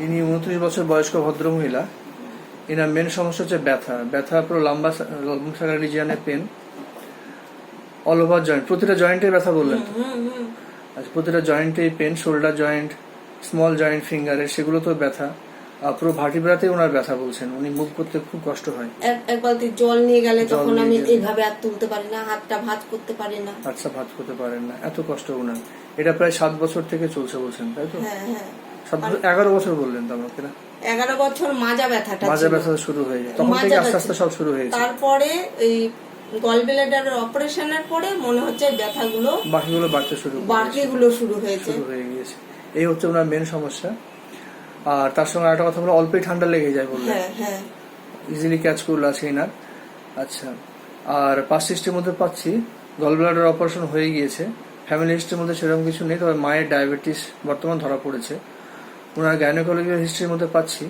ইনি 29 বছর বয়স্ক ভদ্রমহিলা। এনার মেন সমস্যা হচ্ছে ব্যথা পুরো লম্বা রিজিয়নে পেন, অল ওভার জয়েন্ট, প্রতিটা জয়েন্টে ব্যথা বললেন তো? আচ্ছা, প্রতিটা জয়েন্টেই pain, shoulder joint, small joint ফিঙ্গারের সেগুলো তো ব্যথা, আর পুরো ভার্টিব্রাতেই ওনার ব্যথা বলছেন। উনি মুভ করতে খুব কষ্ট হয়। এক বালতি জল নিয়ে গেলে তখন আমি এইভাবে হাত তুলতে পারি না, হাতটা ভাঁজ করতে পারি না। আচ্ছা, ভাঁজ করতে পারেন না, এত কষ্ট ওনার। এটা প্রায় 7 বছর থেকে চলছে বলছেন, তাই তো? হ্যাঁ হ্যাঁ, 11 বছর বললেন তো আমাকে না? 11 বছর মাজা ব্যথাটা শুরু হয়ে যায়, তখন থেকে আস্তে আস্তে সব শুরু হয়েছে। তারপরে এই গলব্লাডারের অপারেশনের পরে মনে হচ্ছে ব্যথাগুলো বাকিগুলো বাড়তে শুরু হয়ে গিয়েছে। এই হচ্ছে ওনার মেন সমস্যা। আর তার সঙ্গে একটা কথা বলে, অল্পই ঠান্ডা লেগে যায় বললেন। হ্যাঁ হ্যাঁ, ইজিলি ক্যাচ করলে আছে এনার। আচ্ছা, আর পাস্ট হিস্ট্রির মধ্যে পাচ্ছি গলব্লাডার অপারেশন হয়ে গিয়েছে। ফ্যামিলি হিস্ট্রির মধ্যে সেরকম কিছু নেই, তবে মায়ের ডায়াবেটিস বর্তমান ধরা পড়েছে। ওনার গাইনোকোলজিক্যাল হিস্ট্রির মধ্যে পাচ্ছি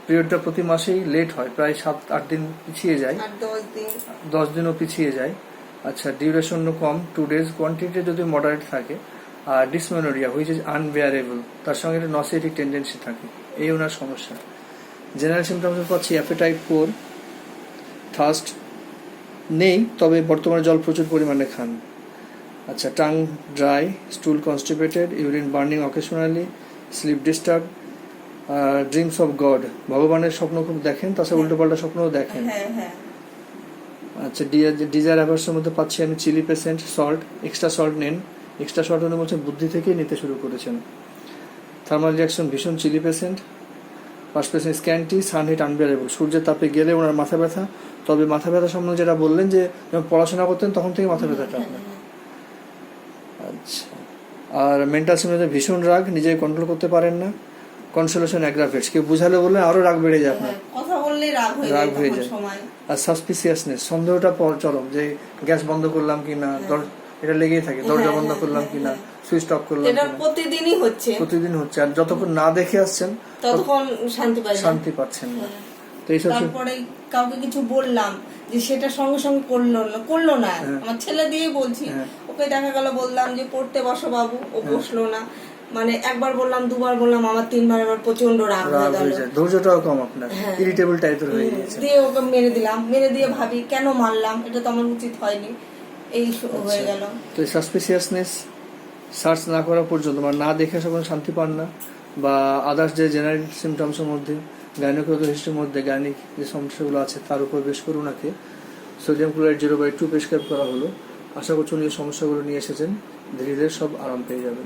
পিরিয়ডটা প্রতি মাসেই লেট হয়, প্রায় 7-8 দিন পিছিয়ে যায়, 10 দিনও পিছিয়ে যায়। আচ্ছা, ডিউরেশন কম, 2 days, কোয়ান্টিটি যদি মডারেট থাকে, আর ডিসমেনোরিয়া হুইচ ইজ আনবেয়ারেবল, তার সঙ্গে একটা নসিয়েটিক টেন্ডেন্সি থাকে, এই ওনার সমস্যা। জেনারেল সিমটমস পাচ্ছি অ্যাপেটাইট পোর, থার্স্ট নেই, তবে বর্তমানে জল প্রচুর পরিমাণে খান। আচ্ছা, tongue dry, stool constipated, urine burning occasionally, sleep disturb, dreams of God, ভগবানের স্বপ্ন খুব দেখেন, তাছাড়া উল্টোপাল্টা স্বপ্নও দেখেন। আচ্ছা, ডিজায়ার অ্যাভার্সের মধ্যে পাচ্ছি আমি chilly patient, salt, extra salt নেন। এক্সট্রা সল্ট উনি বলছেন বুদ্ধি থেকেই নিতে শুরু করেছেন। থার্মাল রিয়াকশন ভীষণ chilly patient. First patient scanty, sun heat unbearable, সূর্যের তাপে গেলে ওনার মাথা ব্যথা। তবে মাথা ব্যথা সম্বন্ধে যেটা বললেন যে যখন পড়াশোনা করতেন তখন থেকে মাথা ব্যথাটা আপনার। আচ্ছা, আর মেন্টাল সিমটমসে ভীষণ রাগ, নিজে কন্ট্রোল করতে পারেন না। কনসোলেশন অ্যাগ্রাভেটস, কেউ বুঝালে বললে আরো রাগ বেড়ে যায় আপনার, কথা বললে রাগ হয়ে যায়। আর সাসপিসিয়াসনেস, সন্দেহটা চরম, যে গ্যাস বন্ধ করলাম কিনা, এটা লেগেই থাকে, দরজা বন্ধ করলাম কিনা, সুইচ অফ করলাম কিনা, প্রতিদিন হচ্ছে। আর যতক্ষণ না দেখে আসছেন ততক্ষণ শান্তি পাচ্ছেন না। তো তারপরে কাউকে কিছু বললাম যে সেটা সঙ্গে সঙ্গে করলো না। আমার ছেলে দিয়ে বলছি, ওকে দেখা গেল বললাম যে পড়তে বসো বাবু, ও বসলো না। মানে একবার বললাম, দুবার বললাম, আমার 3বার আবার প্রচন্ড রাগ হয়ে গেল। ধৈর্যটাও কম আপনার, ইরিটেবল টাইপের হয়ে গেছে। দিয়ে ওকে মেরে দিয়ে ভাবি কেন মারলাম, এটা তো আমার উচিত হয়নি, এই হয়ে গেল। তো সাসপিসিয়াসনেস সার্চ না করা পর্যন্ত, মানে না দেখে যখন শান্তি পান না, বা আদার্স যে জেনারেল সিমটমসের মধ্যে গাইনোকোলজিক্যাল হিস্ট্রির মধ্যে গাইনিক যে সমস্যাগুলো আছে তার উপর বেশ করে ওনাকে সোডিয়াম ক্লোরাইড 0/2 প্রেসক্রাইব করা হলো। আশা করছি উনি এই সমস্যাগুলো নিয়ে এসেছেন, ধীরে ধীরে সব আরাম পেয়ে যাবেন।